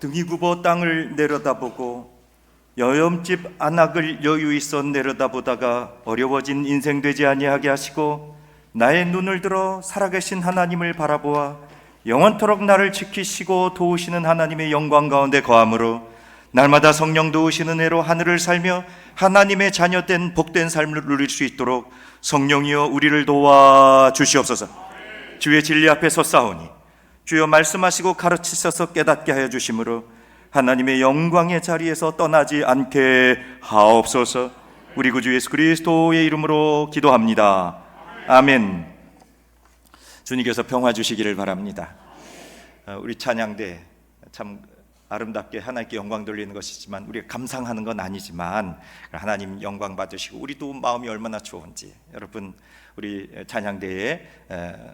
등이 굽어 땅을 내려다보고 여염집 안악을 여유 있어 내려다보다가 어려워진 인생 되지 아니하게 하시고 나의 눈을 들어 살아계신 하나님을 바라보아 영원토록 나를 지키시고 도우시는 하나님의 영광 가운데 거함으로 날마다 성령 도우시는 은혜로 하늘을 살며 하나님의 자녀된 복된 삶을 누릴 수 있도록 성령이여 우리를 도와주시옵소서. 주의 진리 앞에 서싸우니 주여 말씀하시고 가르치셔서 깨닫게 하여 주심으로 하나님의 영광의 자리에서 떠나지 않게 하옵소서. 우리 구주 예수 그리스도의 이름으로 기도합니다. 아멘. 주님께서 평화 주시기를 바랍니다. 우리 찬양대 참 아름답게 하나님께 영광 돌리는 것이지만 우리가 감상하는 건 아니지만 하나님 영광 받으시고 우리도 마음이 얼마나 좋은지, 여러분 우리 찬양대에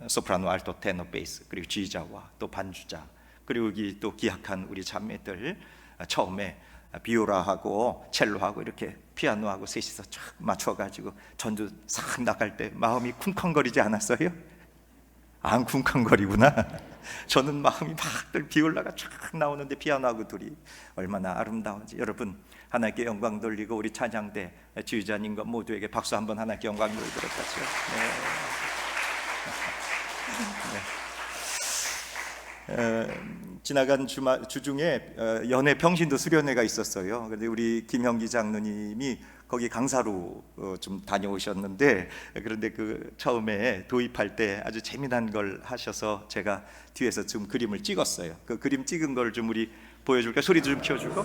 소프라노, 알토, 테너, 베이스 그리고 지휘자와 또 반주자 그리고 여기 또 기악한 우리 자매들 처음에 비오라하고 첼로하고 이렇게 피아노하고 셋이서 쫙 맞춰가지고 전주 싹 나갈 때 마음이 쿵쾅거리지 않았어요? 안 쿵쾅거리구나. 저는 마음이 막 비올라가 쫙 나오는데 피아노하고 둘이 얼마나 아름다운지. 여러분 하나님께 영광 돌리고 우리 찬양대 지휘자님과 모두에게 박수 한번 하나님께 영광 돌리도록 하죠. 지나간 주 중에 연애 평신도 수련회가 있었어요. 그런데 우리 김형기 장로님이 거기 강사로 좀 다녀오셨는데, 그런데 그 처음에 도입할 때 아주 재미난 걸 하셔서 제가 뒤에서 좀 그림을 찍었어요. 그 그림 찍은 걸 좀 우리 보여줄까? 소리도 좀 키워주고.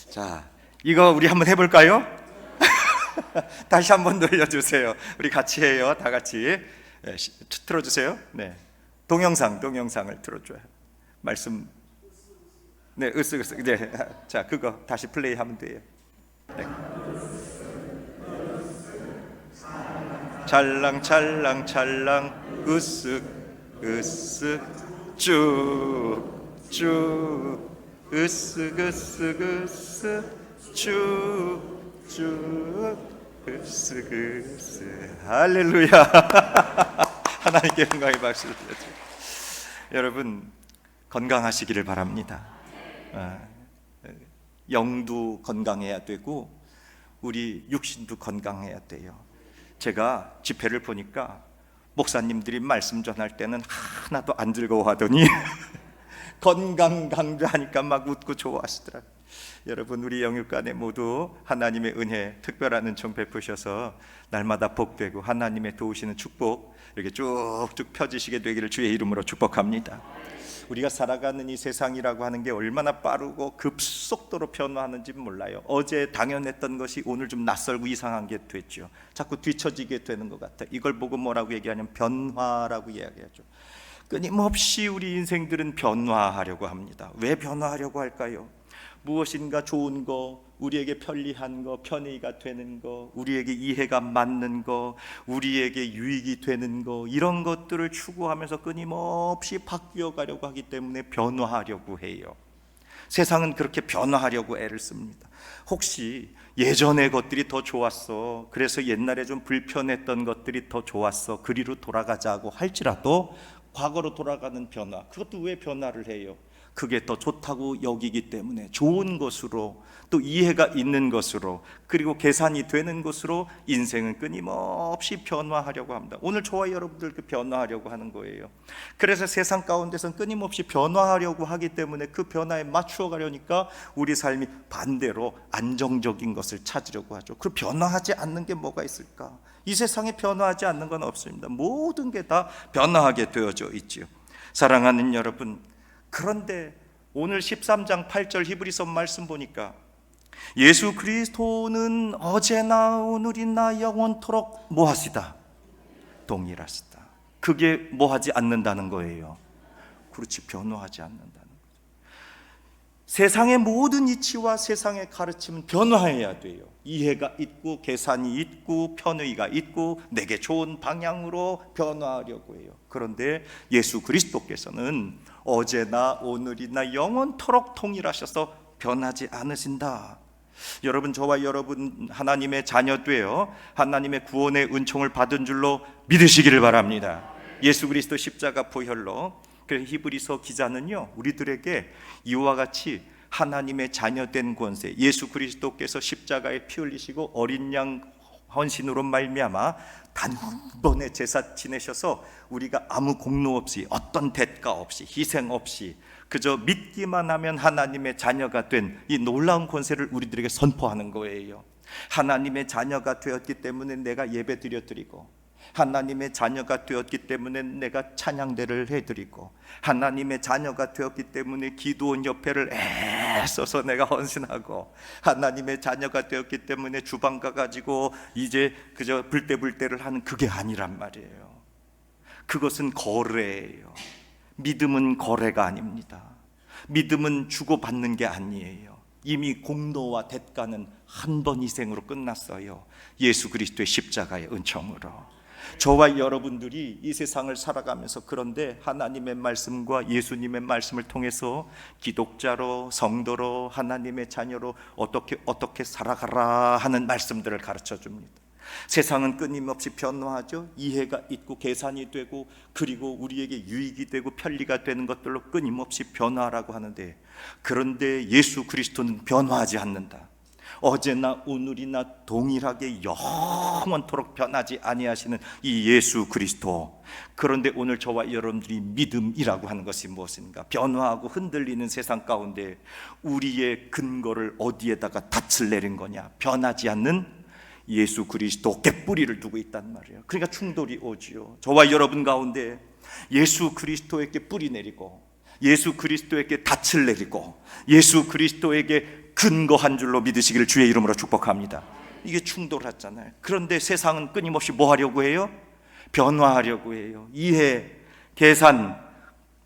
자, 이거 우리 한번 해볼까요? 다시 한번 돌려주세요. 우리 같이 해요. 다 같이. 틀어주세요. 네, 동영상을 틀어줘요. 말씀. 네, 으쓱으쓱. 네, 자, 그거 다시 플레이하면 돼요. 네. 찰랑찰랑찰랑 으쓱 으쓱 쭉쭉 으쓱으쓱으쓱 쭉쭉 으쓱으쓱. 할렐루야. 하나님께 영광의 박수를 드려요. 여러분 건강하시기를 바랍니다. 영도 건강해야 되고 우리 육신도 건강해야 돼요. 제가 집회를 보니까 목사님들이 말씀 전할 때는 하나도 안 즐거워하더니 건강 강조하니까 막 웃고 좋아하시더라고요. 여러분 우리 영육간에 모두 하나님의 은혜, 특별한 은총 베푸셔서 날마다 복되고 하나님의 도우시는 축복 이렇게 쭉쭉 펴지시게 되기를 주의 이름으로 축복합니다. 우리가 살아가는 이 세상이라고 하는 게 얼마나 빠르고 급속도로 변화하는지 몰라요. 어제 당연했던 것이 오늘 좀 낯설고 이상한 게 됐죠. 자꾸 뒤처지게 되는 것 같아요. 이걸 보고 뭐라고 얘기하냐면 변화라고 이야기하죠. 끊임없이 우리 인생들은 변화하려고 합니다. 왜 변화하려고 할까요? 무엇인가 좋은 거, 우리에게 편리한 거, 편의가 되는 거, 우리에게 이해가 맞는 거, 우리에게 유익이 되는 거, 이런 것들을 추구하면서 끊임없이 바뀌어 가려고 하기 때문에 변화하려고 해요. 세상은 그렇게 변화하려고 애를 씁니다. 혹시 예전의 것들이 더 좋았어, 그래서 옛날에 좀 불편했던 것들이 더 좋았어, 그리로 돌아가자고 할지라도 과거로 돌아가는 변화, 그것도 왜 변화를 해요? 그게 더 좋다고 여기기 때문에 좋은 것으로, 또 이해가 있는 것으로, 그리고 계산이 되는 것으로 인생은 끊임없이 변화하려고 합니다. 오늘 저와 여러분들 그 변화하려고 하는 거예요. 그래서 세상 가운데서는 끊임없이 변화하려고 하기 때문에 그 변화에 맞추어 가려니까 우리 삶이 반대로 안정적인 것을 찾으려고 하죠. 그 변화하지 않는 게 뭐가 있을까? 이 세상에 변화하지 않는 건 없습니다. 모든 게 다 변화하게 되어져 있지요. 사랑하는 여러분, 그런데 오늘 13장 8절 히브리서 말씀 보니까 예수 그리스도는 어제나 오늘이나 영원토록 뭐하시다? 동일하시다. 그게 뭐하지 않는다는 거예요. 그렇지, 변화하지 않는다는 거죠. 세상의 모든 이치와 세상의 가르침은 변화해야 돼요. 이해가 있고 계산이 있고 편의가 있고 내게 좋은 방향으로 변화하려고 해요. 그런데 예수 그리스도께서는 어제나 오늘이나 영원토록 동일하셔서 변하지 않으신다. 여러분, 저와 여러분 하나님의 자녀되어 하나님의 구원의 은총을 받은 줄로 믿으시기를 바랍니다. 예수 그리스도 십자가 보혈로. 그래서 히브리서 기자는요, 우리들에게 이와 같이 하나님의 자녀된 권세, 예수 그리스도께서 십자가에 피 흘리시고 어린 양 헌신으로 말미암아 단번에 제사 지내셔서 우리가 아무 공로 없이, 어떤 대가 없이, 희생 없이 그저 믿기만 하면 하나님의 자녀가 된 이 놀라운 권세를 우리들에게 선포하는 거예요. 하나님의 자녀가 되었기 때문에 내가 예배 드려드리고, 하나님의 자녀가 되었기 때문에 내가 찬양대를 해드리고, 하나님의 자녀가 되었기 때문에 기도원 협회를 애써서 내가 헌신하고, 하나님의 자녀가 되었기 때문에 주방 가가지고 이제 그저 불때불때를 하는 그게 아니란 말이에요. 그것은 거래예요. 믿음은 거래가 아닙니다. 믿음은 주고받는 게 아니에요. 이미 공로와 대가는 한 번 희생으로 끝났어요. 예수 그리스도의 십자가의 은총으로. 저와 여러분들이 이 세상을 살아가면서, 그런데 하나님의 말씀과 예수님의 말씀을 통해서 기독자로, 성도로, 하나님의 자녀로 어떻게 살아가라 하는 말씀들을 가르쳐 줍니다. 세상은 끊임없이 변화하죠. 이해가 있고 계산이 되고, 그리고 우리에게 유익이 되고 편리가 되는 것들로 끊임없이 변화하라고 하는데, 그런데 예수 그리스도는 변화하지 않는다. 어제나 오늘이나 동일하게 영원토록 변하지 아니하시는 이 예수 그리스도. 그런데 오늘 저와 여러분들이 믿음이라고 하는 것이 무엇인가? 변화하고 흔들리는 세상 가운데 우리의 근거를 어디에다가 닻을 내린 거냐? 변하지 않는 예수 그리스도께 뿌리를 두고 있단 말이에요. 그러니까 충돌이 오지요. 저와 여러분 가운데 예수 그리스도에게 뿌리 내리고, 예수 그리스도에게 닻을 내리고, 예수 그리스도에게 근거한 줄로 믿으시기를 주의 이름으로 축복합니다. 이게 충돌하잖아요. 그런데 세상은 끊임없이 뭐 하려고 해요? 변화하려고 해요. 이해, 계산,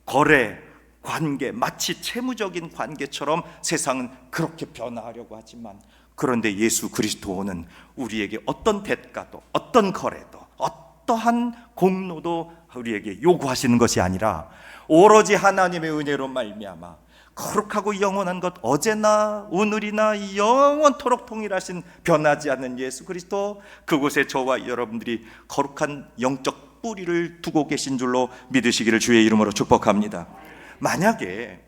거래, 관계, 마치 채무적인 관계처럼 세상은 그렇게 변화하려고 하지만, 그런데 예수 그리스도는 우리에게 어떤 대가도, 어떤 거래도, 어떠한 공로도 우리에게 요구하시는 것이 아니라 오로지 하나님의 은혜로 말미암아 거룩하고 영원한 것, 어제나 오늘이나 영원토록 동일하신 변하지 않는 예수 그리스도, 그곳에 저와 여러분들이 거룩한 영적 뿌리를 두고 계신 줄로 믿으시기를 주의 이름으로 축복합니다. 만약에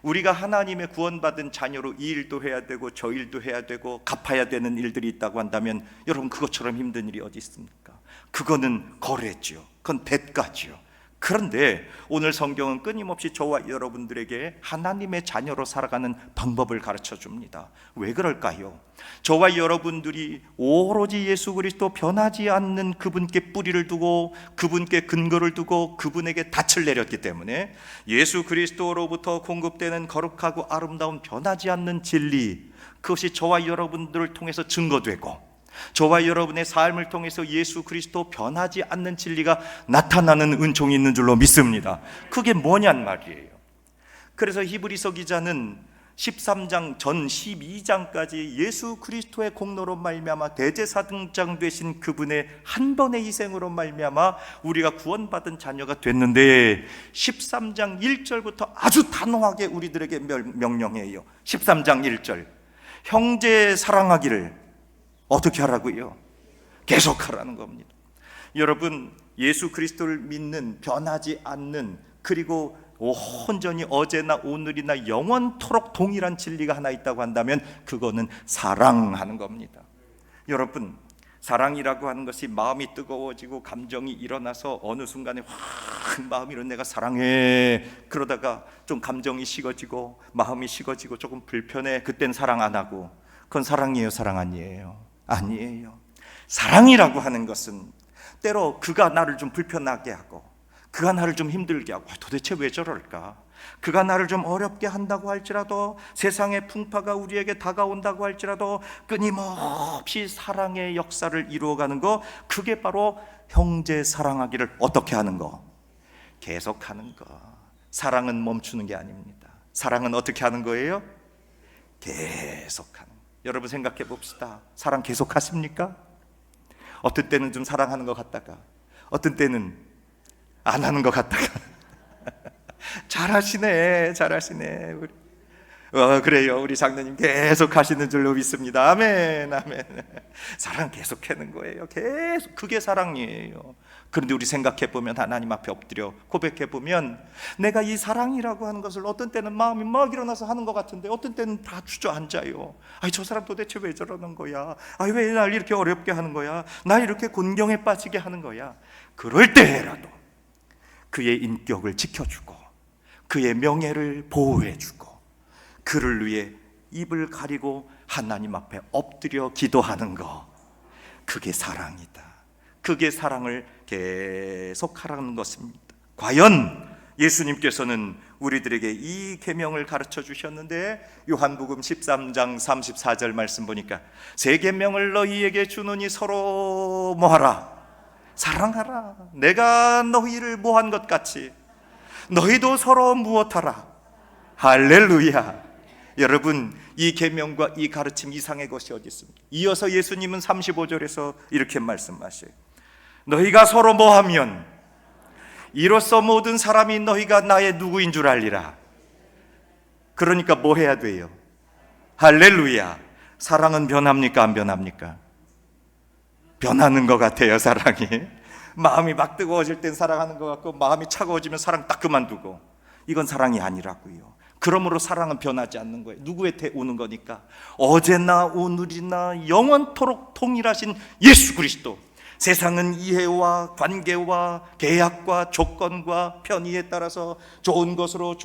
우리가 하나님의 구원받은 자녀로 이 일도 해야 되고 저 일도 해야 되고 갚아야 되는 일들이 있다고 한다면, 여러분, 그것처럼 힘든 일이 어디 있습니까? 그거는 거래죠. 그건 대가죠. 그런데 오늘 성경은 끊임없이 저와 여러분들에게 하나님의 자녀로 살아가는 방법을 가르쳐 줍니다. 왜 그럴까요? 저와 여러분들이 오로지 예수 그리스도 변하지 않는 그분께 뿌리를 두고, 그분께 근거를 두고, 그분에게 닻을 내렸기 때문에 예수 그리스도로부터 공급되는 거룩하고 아름다운 변하지 않는 진리, 그것이 저와 여러분들을 통해서 증거되고, 저와 여러분의 삶을 통해서 예수 그리스도 변하지 않는 진리가 나타나는 은총이 있는 줄로 믿습니다. 그게 뭐냔 말이에요. 그래서 히브리서 기자는 13장 전 12장까지 예수 그리스도의 공로로 말미암아 대제사장 되신 그분의 한 번의 희생으로 말미암아 우리가 구원받은 자녀가 됐는데, 13장 1절부터 아주 단호하게 우리들에게 명령해요. 13장 1절, 형제 사랑하기를 어떻게 하라고요? 계속하라는 겁니다. 여러분, 예수 그리스도를 믿는, 변하지 않는, 그리고 온전히 어제나 오늘이나 영원토록 동일한 진리가 하나 있다고 한다면 그거는 사랑하는 겁니다. 여러분, 사랑이라고 하는 것이 마음이 뜨거워지고 감정이 일어나서 어느 순간에 확 마음이 내가 사랑해, 그러다가 좀 감정이 식어지고 마음이 식어지고 조금 불편해, 그땐 사랑 안 하고, 그건 사랑이에요, 사랑 아니에요? 아니에요. 사랑이라고 하는 것은 때로 그가 나를 좀 불편하게 하고, 그가 나를 좀 힘들게 하고, 도대체 왜 저럴까? 그가 나를 좀 어렵게 한다고 할지라도, 세상의 풍파가 우리에게 다가온다고 할지라도 끊임없이 사랑의 역사를 이루어가는 거, 그게 바로 형제 사랑하기를 어떻게 하는 거? 계속하는 거. 사랑은 멈추는 게 아닙니다. 사랑은 어떻게 하는 거예요? 계속하는 거. 여러분 생각해 봅시다. 사랑 계속 하십니까? 어떤 때는 좀 사랑하는 것 같다가 어떤 때는 안 하는 것 같다가 잘하시네 우리. 그래요. 우리 장로님 계속 하시는 줄로 믿습니다. 아멘, 아멘. 사랑 계속 하는 거예요. 계속. 그게 사랑이에요. 그런데 우리 생각해 보면, 하나님 앞에 엎드려 고백해 보면, 내가 이 사랑이라고 하는 것을 어떤 때는 마음이 막 일어나서 하는 것 같은데 어떤 때는 다 주저앉아요. 아니, 저 사람 도대체 왜 저러는 거야? 아니, 왜 날 이렇게 어렵게 하는 거야? 날 이렇게 곤경에 빠지게 하는 거야? 그럴 때라도 그의 인격을 지켜주고 그의 명예를 보호해주고 그를 위해 입을 가리고 하나님 앞에 엎드려 기도하는 거, 그게 사랑이다. 그게 사랑을 계속하라는 것입니다. 과연 예수님께서는 우리들에게 이 계명을 가르쳐 주셨는데, 요한복음 13장 34절 말씀 보니까 새 계명을 너희에게 주노니 서로 뭐하라? 사랑하라. 내가 너희를 뭐한 것 같이 너희도 서로 무엇하라? 할렐루야. 여러분, 이 계명과 이 가르침 이상의 것이 어디 있습니까? 이어서 예수님은 35절에서 이렇게 말씀하셔요. 너희가 서로 뭐하면 이로써 모든 사람이 너희가 나의 누구인 줄 알리라. 그러니까 뭐 해야 돼요? 할렐루야. 사랑은 변합니까? 안 변합니까? 변하는 것 같아요. 사랑이 마음이 막 뜨거워질 땐 사랑하는 것 같고, 마음이 차가워지면 사랑 딱 그만두고. 이건 사랑이 아니라고요. 그러므로 사랑은 변하지 않는 거예요. 누구한테 오는 거니까? 어제나 오늘이나 영원토록 동일하신 예수 그리스도. 세상은 이해와 관계와 계약과 조건과 편의에 따라서 좋은 것으로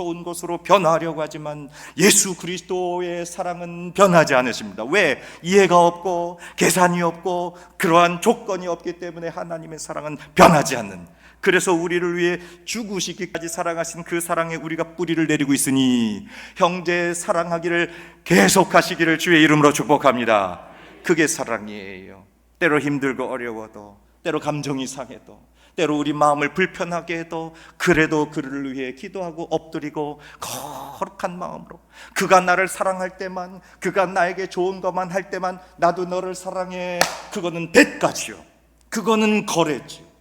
변화하려고 하지만 예수 그리스도의 사랑은 변하지 않으십니다. 왜? 이해가 없고 계산이 없고 그러한 조건이 없기 때문에 하나님의 사랑은 변하지 않는. 그래서 우리를 위해 죽으시기까지 사랑하신 그 사랑에 우리가 뿌리를 내리고 있으니 형제 사랑하기를 계속하시기를 주의 이름으로 축복합니다. 그게 사랑이에요. 때로 힘들고 어려워도, 때로 감정이 상해도, 때로 우리 마음을 불편하게 해도 그래도 그를 위해 기도하고 엎드리고 거룩한 마음으로, 그가 나를 사랑할 때만, 그가 나에게 좋은 것만 할 때만 나도 너를 사랑해. 그거는 대가지요. 그거는 거래지요.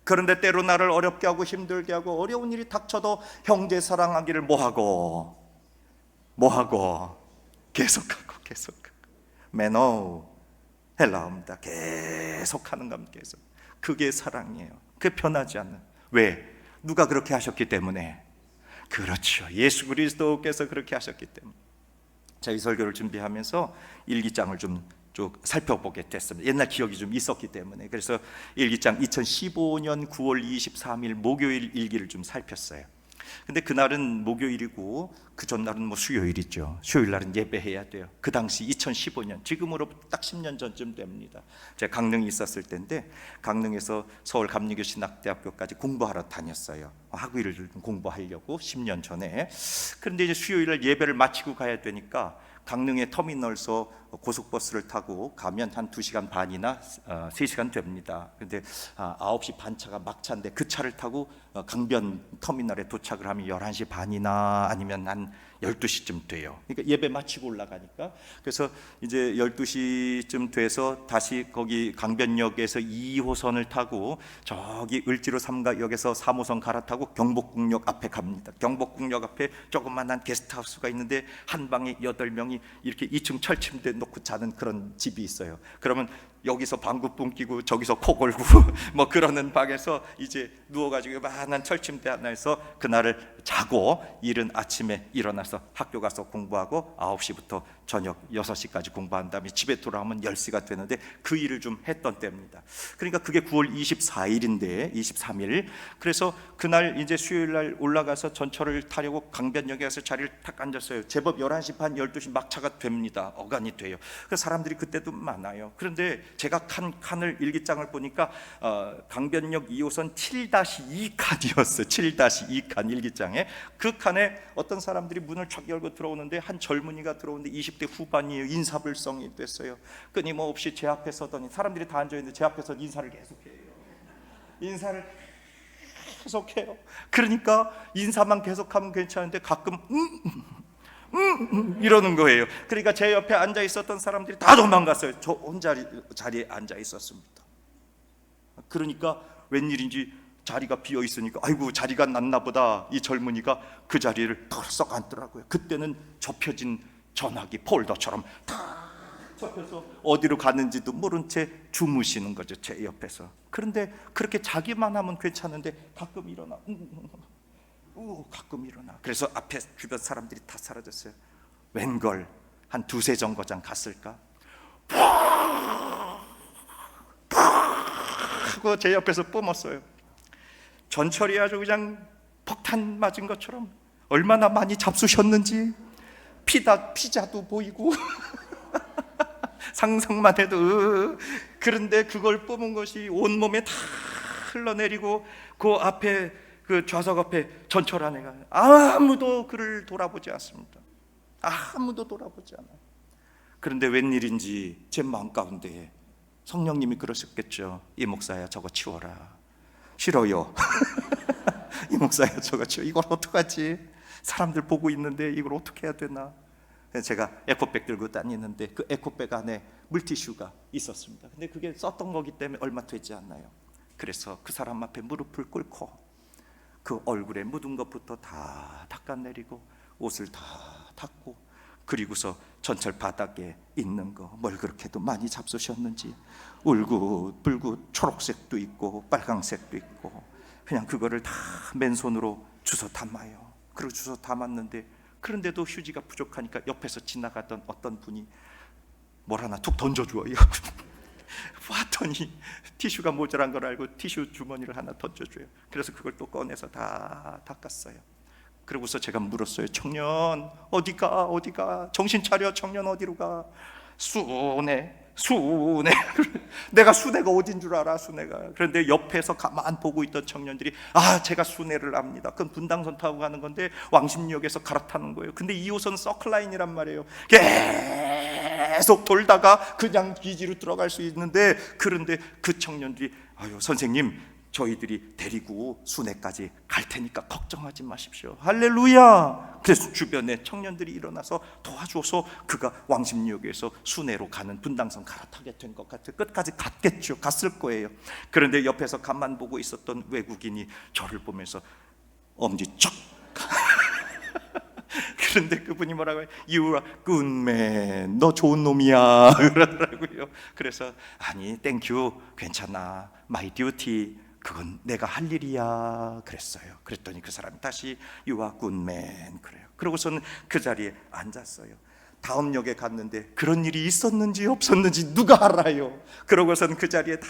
그런데 때로 나를 어렵게 하고 힘들게 하고 어려운 일이 닥쳐도 형제 사랑하기를 뭐하고 계속하고 매너 헬라어입니다. 계속하는 겁니다. 계속. 그게 사랑이에요. 그게 변하지 않는. 왜? 누가 그렇게 하셨기 때문에. 그렇죠. 예수 그리스도께서 그렇게 하셨기 때문에. 자, 이 설교를 준비하면서 일기장을 좀 쭉 살펴보게 됐습니다. 옛날 기억이 좀 있었기 때문에. 그래서 일기장 2015년 9월 23일 목요일 일기를 좀 살폈어요. 근데 그날은 목요일이고 그 전날은 뭐 수요일이죠. 수요일 날은 예배해야 돼요. 그 당시 2015년, 지금으로부터 딱 10년 전쯤 됩니다. 제가 강릉에 있었을 때인데, 강릉에서 서울 감리교신학대학교까지 공부하러 다녔어요. 학위를 좀 공부하려고 10년 전에. 그런데 이제 수요일 날 예배를 마치고 가야 되니까 강릉의 터미널에서 고속버스를 타고 가면 한 2시간 반이나 3시간 됩니다. 근데 9시 반 차가 막차인데 그 차를 타고 강변 터미널에 도착을 하면 11시 반이나 아니면 한 12시쯤 돼요. 그러니까 예배 마치고 올라가니까. 그래서 이제 12시쯤 돼서 다시 거기 강변역에서 2호선을 타고 저기 을지로 3가역에서 3호선 갈아타고 경복궁역 앞에 갑니다. 경복궁역 앞에 조그만한 게스트하우스가 있는데 한 방에 8명이 이렇게 2층 철침대 놓고 자는 그런 집이 있어요. 그러면 여기서 방구뽕 끼고 저기서 코 골고 뭐 그러는 방에서 이제 누워가지고 요만한 철침대 하나에서 그날을 자고, 이른 아침에 일어나서 학교 가서 공부하고 9시부터 저녁 6시까지 공부한 다음에 집에 돌아오면 10시가 되는데 그 일을 좀 했던 때입니다. 그러니까 그게 9월 24일인데 23일. 그래서 그날 이제 수요일 날 올라가서 전철을 타려고 강변역에 가서 자리를 탁 앉았어요. 제법 11시 반 12시 막차가 됩니다. 어간이 돼요. 그래서 사람들이 그때도 많아요. 그런데 제가 칸을 일기장을 보니까 강변역 2호선 7-2칸이었어요. 7-2칸 일기장에. 그 칸에 어떤 사람들이 문을 쫙 열고 들어오는데 한 젊은이가 들어오는데 20대 후반이에요. 인사불성이 됐어요. 끊임없이 제 앞에 서더니, 사람들이 다 앉아있는데 제 앞에서 인사를 계속해요. 인사를 계속해요. 그러니까 인사만 계속하면 괜찮은데 가끔 이러는 거예요. 그러니까 제 옆에 앉아 있었던 사람들이 다 도망갔어요. 저 혼자 자리에 앉아 있었습니다. 그러니까 웬일인지 자리가 비어 있으니까 아이고 자리가 났나 보다. 이 젊은이가 그 자리를 털썩 앉더라고요. 그때는 접혀진 전화기 폴더처럼 다 접혀서 어디로 가는지도 모른 채 주무시는 거죠, 제 옆에서. 그런데 그렇게 자기만 하면 괜찮은데 가끔 일어나, 가끔 일어나. 그래서 앞에 주변 사람들이 다 사라졌어요. 웬걸 한 두세 정거장 갔을까? 하고 제 옆에서 뿜었어요. 전철이 아주 그냥 폭탄 맞은 것처럼 얼마나 많이 잡수셨는지 피자도 보이고 상상만 해도. 그런데 그걸 뿜은 것이 온몸에 다 흘러내리고 그 앞에 그 좌석 앞에 전철 안에가 아무도 그를 돌아보지 않습니다. 아무도 돌아보지 않아요. 그런데 웬일인지 제 마음 가운데 성령님이 그러셨겠죠. 이 목사야 저거 치워라. 싫어요. 이 목사야 저거 치워. 이걸 어떡하지? 사람들 보고 있는데 이걸 어떻게 해야 되나? 제가 에코백 들고 다니는데 그 에코백 안에 물티슈가 있었습니다. 근데 그게 썼던 거기 때문에 얼마 되지 않나요? 그래서 그 사람 앞에 무릎을 꿇고 그 얼굴에 묻은 것부터 다 닦아내리고 옷을 다 닦고, 그리고서 전철 바닥에 있는 거 뭘 그렇게도 많이 잡수셨는지 울긋불긋 초록색도 있고 빨강색도 있고 그냥 그거를 다 맨손으로 주워 담아요. 그리고 주워 담았는데 그런데도 휴지가 부족하니까 옆에서 지나가던 어떤 분이 뭘 하나 툭 던져줘요. 봤더니 티슈가 모자란 걸 알고 티슈 주머니를 하나 던져줘요. 그래서 그걸 또 꺼내서 다 닦았어요. 그러고서 제가 물었어요. 청년 어디가 정신 차려. 청년 어디로 가? 순회 내가 순회가 어딘 줄 알아? 순회가. 그런데 옆에서 가만 보고 있던 청년들이 제가 순회를 압니다. 그건 분당선 타고 가는 건데 왕십리역에서 갈아타는 거예요. 근데 2호선 서클라인이란 말이에요. 계속 돌다가 그냥 기지로 들어갈 수 있는데, 그런데 그 청년들이 선생님 저희들이 데리고 순회까지 갈 테니까 걱정하지 마십시오. 할렐루야. 그래서 주변에 청년들이 일어나서 도와줘서 그가 왕십리역에서 순회로 가는 분당선 갈아타게 된 것 같아요. 끝까지 갔겠죠. 갔을 거예요. 그런데 옆에서 가만 보고 있었던 외국인이 저를 보면서 엄지척 그런데 그분이 뭐라고 해요? You are good man. 너 좋은 놈이야. 그러더라고요. 그래서 아니 땡큐 괜찮아. My duty. 그건 내가 할 일이야 그랬어요. 그랬더니 그 사람이 다시 You are good man 그래요. 그러고서는 그 자리에 앉았어요. 다음 역에 갔는데 그런 일이 있었는지 없었는지 누가 알아요. 그러고서는 그 자리에 다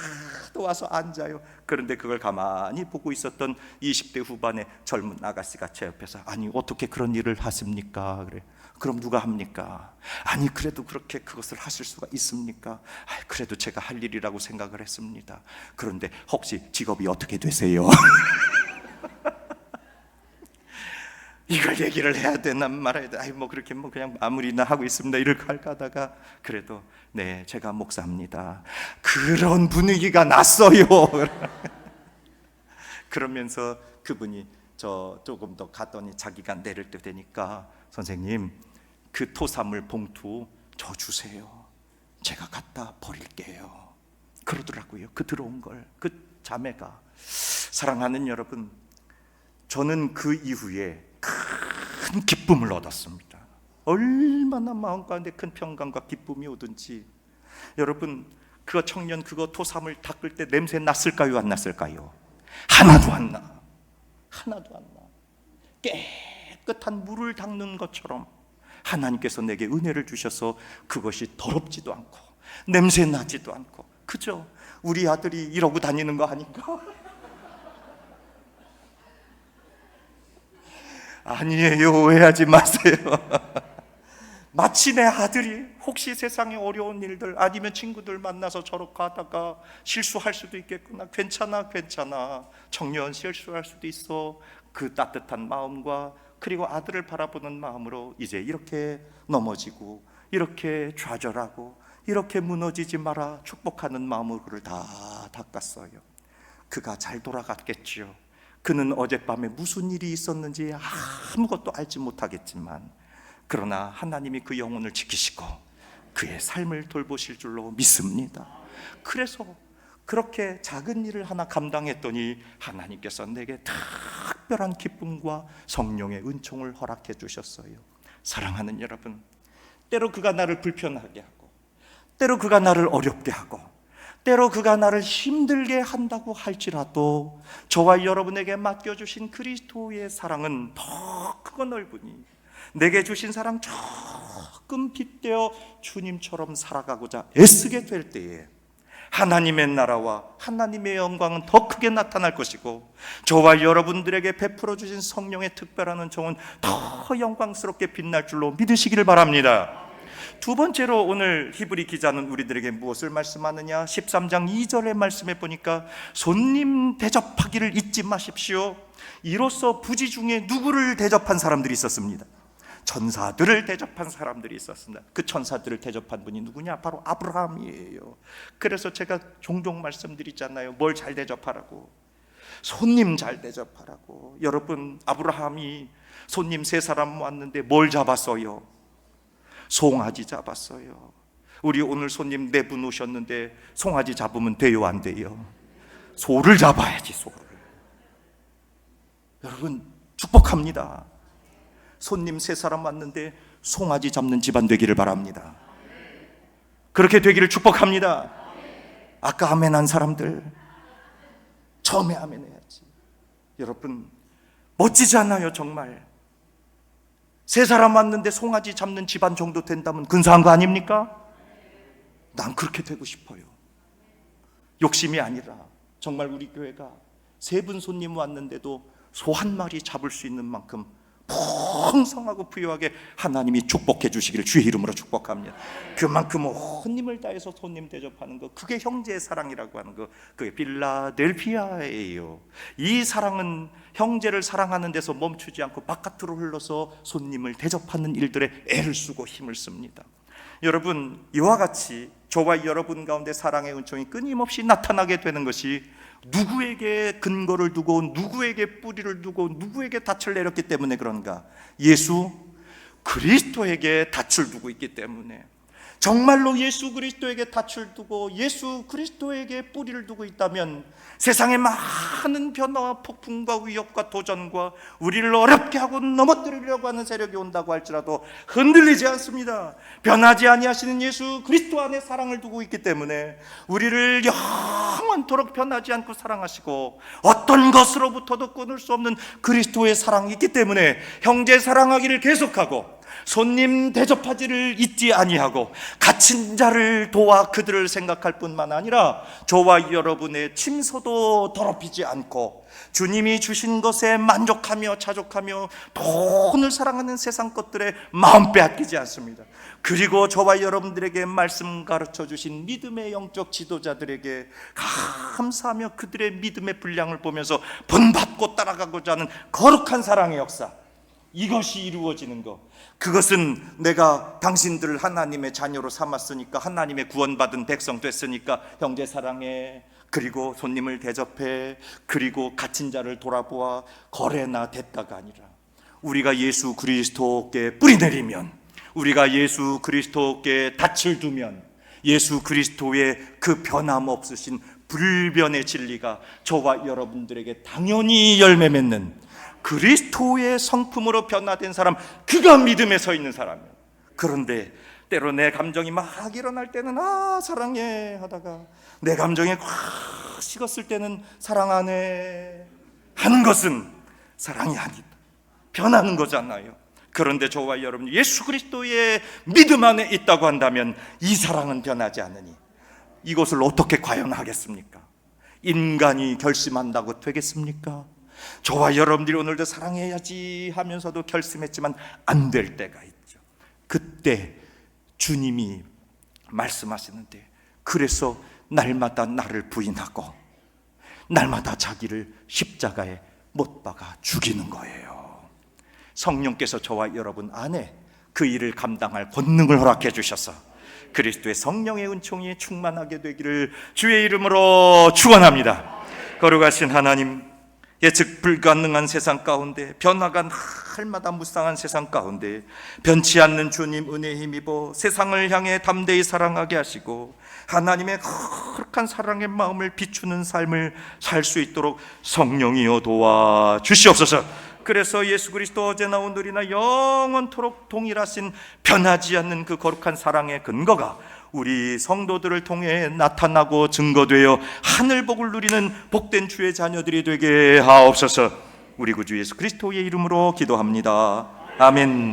또 와서 앉아요. 그런데 그걸 가만히 보고 있었던 20대 후반의 젊은 아가씨가 제 옆에서 아니 어떻게 그런 일을 하십니까? 그래. 그럼 누가 합니까? 아니 그래도 그렇게 그것을 하실 수가 있습니까? 그래도 제가 할 일이라고 생각을 했습니다. 그런데 혹시 직업이 어떻게 되세요? 이걸 얘기를 해야 되나 말아야 돼. 그렇게 그냥 아무리나 하고 있습니다. 이렇게 할까 하다가 그래도 네 제가 목사입니다. 그런 분위기가 났어요. 그러면서 그분이 저 조금 더 갔더니 자기가 내릴 때 되니까 선생님 그 토사물 봉투 저 주세요. 제가 갖다 버릴게요. 그러더라고요. 그 들어온 걸. 그 자매가. 사랑하는 여러분, 저는 그 이후에 큰 기쁨을 얻었습니다. 얼마나 마음 가운데 큰 평강과 기쁨이 오든지. 여러분 그 청년 그거 토사물 닦을 때 냄새 났을까요? 안 났을까요? 하나도 안 나. 하나도 안 나. 깨끗한 물을 닦는 것처럼 하나님께서 내게 은혜를 주셔서 그것이 더럽지도 않고 냄새 나지도 않고. 그죠? 우리 아들이 이러고 다니는 거 아닌가? 아니에요. 오해하지 마세요. 마치 내 아들이 혹시 세상에 어려운 일들 아니면 친구들 만나서 저렇게 하다가 실수할 수도 있겠구나. 괜찮아 청년 실수할 수도 있어. 그 따뜻한 마음과 그리고 아들을 바라보는 마음으로 이제 이렇게 넘어지고 이렇게 좌절하고 이렇게 무너지지 마라 축복하는 마음으로 그를 다 닦았어요. 그가 잘 돌아갔겠지요. 그는 어젯밤에 무슨 일이 있었는지 아무것도 알지 못하겠지만 그러나 하나님이 그 영혼을 지키시고 그의 삶을 돌보실 줄로 믿습니다. 그래서 그렇게 작은 일을 하나 감당했더니 하나님께서 내게 특별한 기쁨과 성령의 은총을 허락해 주셨어요. 사랑하는 여러분, 때로 그가 나를 불편하게 하고, 때로 그가 나를 어렵게 하고, 때로 그가 나를 힘들게 한다고 할지라도 저와 여러분에게 맡겨주신 그리스도의 사랑은 더 크고 넓으니 내게 주신 사랑 조금 빗대어 주님처럼 살아가고자 애쓰게 될 때에 하나님의 나라와 하나님의 영광은 더 크게 나타날 것이고, 저와 여러분들에게 베풀어 주신 성령의 특별한 은총은 더 영광스럽게 빛날 줄로 믿으시기를 바랍니다. 두 번째로 오늘 히브리 기자는 우리들에게 무엇을 말씀하느냐? 13장 2절의 말씀에 보니까 손님 대접하기를 잊지 마십시오. 이로써 부지 중에 누구를 대접한 사람들이 있었습니다. 천사들을 대접한 사람들이 있었습니다. 그 천사들을 대접한 분이 누구냐? 바로 아브라함이에요. 그래서 제가 종종 말씀드리잖아요. 뭘 잘 대접하라고? 손님 잘 대접하라고. 여러분, 아브라함이 손님 3사람 왔는데 뭘 잡았어요? 송아지 잡았어요. 우리 오늘 손님 4분 오셨는데 송아지 잡으면 돼요, 안 돼요? 소를 잡아야지, 소를. 여러분, 축복합니다. 손님 3사람 왔는데 송아지 잡는 집안 되기를 바랍니다. 그렇게 되기를 축복합니다. 아까 아멘한 사람들, 처음에 아멘해야지. 여러분, 멋지지 않아요? 정말 3사람 왔는데 송아지 잡는 집안 정도 된다면 근사한 거 아닙니까? 난 그렇게 되고 싶어요. 욕심이 아니라 정말 우리 교회가 3분 손님 왔는데도 소 1마리 잡을 수 있는 만큼 풍성하고 부유하게 하나님이 축복해 주시기를 주의 이름으로 축복합니다. 그만큼 온 힘을 다해서 손님 대접하는 거, 그게 형제의 사랑이라고 하는 거, 그게 빌라델피아예요. 이 사랑은 형제를 사랑하는 데서 멈추지 않고 바깥으로 흘러서 손님을 대접하는 일들에 애를 쓰고 힘을 씁니다. 여러분, 이와 같이 저와 여러분 가운데 사랑의 은총이 끊임없이 나타나게 되는 것이 누구에게 근거를 두고, 누구에게 뿌리를 두고, 누구에게 닻을 내렸기 때문에 그런가? 예수 그리스도에게 닻을 두고 있기 때문에, 정말로 예수 그리스도에게 닻을 두고 예수 그리스도에게 뿌리를 두고 있다면 세상의 많은 변화와 폭풍과 위협과 도전과 우리를 어렵게 하고 넘어뜨리려고 하는 세력이 온다고 할지라도 흔들리지 않습니다. 변하지 아니하시는 예수 그리스도 안에 사랑을 두고 있기 때문에 우리를 영원토록 변하지 않고 사랑하시고 어떤 것으로부터도 끊을 수 없는 그리스도의 사랑이 있기 때문에 형제 사랑하기를 계속하고 손님 대접하지를 잊지 아니하고 갇힌 자를 도와 그들을 생각할 뿐만 아니라 저와 여러분의 침소도 더럽히지 않고 주님이 주신 것에 만족하며 자족하며 돈을 사랑하는 세상 것들에 마음 빼앗기지 않습니다. 그리고 저와 여러분들에게 말씀 가르쳐 주신 믿음의 영적 지도자들에게 감사하며 그들의 믿음의 분량을 보면서 본받고 따라가고자 하는 거룩한 사랑의 역사, 이것이 이루어지는 것, 그것은 내가 당신들을 하나님의 자녀로 삼았으니까, 하나님의 구원받은 백성 됐으니까 형제 사랑해, 그리고 손님을 대접해, 그리고 갇힌 자를 돌아보아 거래나 대가가 아니라 우리가 예수 그리스도께 뿌리 내리면, 우리가 예수 그리스도께 닻을 두면 예수 그리스도의 그 변함없으신 불변의 진리가 저와 여러분들에게 당연히 열매 맺는 그리스도의 성품으로 변화된 사람, 그가 믿음에 서 있는 사람이에요. 그런데 때로 내 감정이 막 일어날 때는 사랑해 하다가 내 감정이 확 식었을 때는 사랑 안 해 하는 것은 사랑이 아니다, 변하는 거잖아요. 그런데 저와 여러분 예수 그리스도의 믿음 안에 있다고 한다면 이 사랑은 변하지 않으니 이것을 어떻게 과연 하겠습니까? 인간이 결심한다고 되겠습니까? 저와 여러분들이 오늘도 사랑해야지 하면서도 결심했지만 안 될 때가 있죠. 그때 주님이 말씀하시는데, 그래서 날마다 나를 부인하고 날마다 자기를 십자가에 못 박아 죽이는 거예요. 성령께서 저와 여러분 안에 그 일을 감당할 권능을 허락해 주셔서 그리스도의 성령의 은총이 충만하게 되기를 주의 이름으로 축원합니다. 거룩하신 하나님, 예측 불가능한 세상 가운데, 변화가 날마다 무쌍한 세상 가운데 변치 않는 주님 은혜에 힘입어 세상을 향해 담대히 사랑하게 하시고 하나님의 거룩한 사랑의 마음을 비추는 삶을 살 수 있도록 성령이여 도와 주시옵소서. 그래서 예수 그리스도 어제나 오늘이나 영원토록 동일하신 변하지 않는 그 거룩한 사랑의 근거가 우리 성도들을 통해 나타나고 증거되어 하늘복을 누리는 복된 주의 자녀들이 되게 하옵소서. 우리 구주 예수 그리스도의 이름으로 기도합니다. 아멘.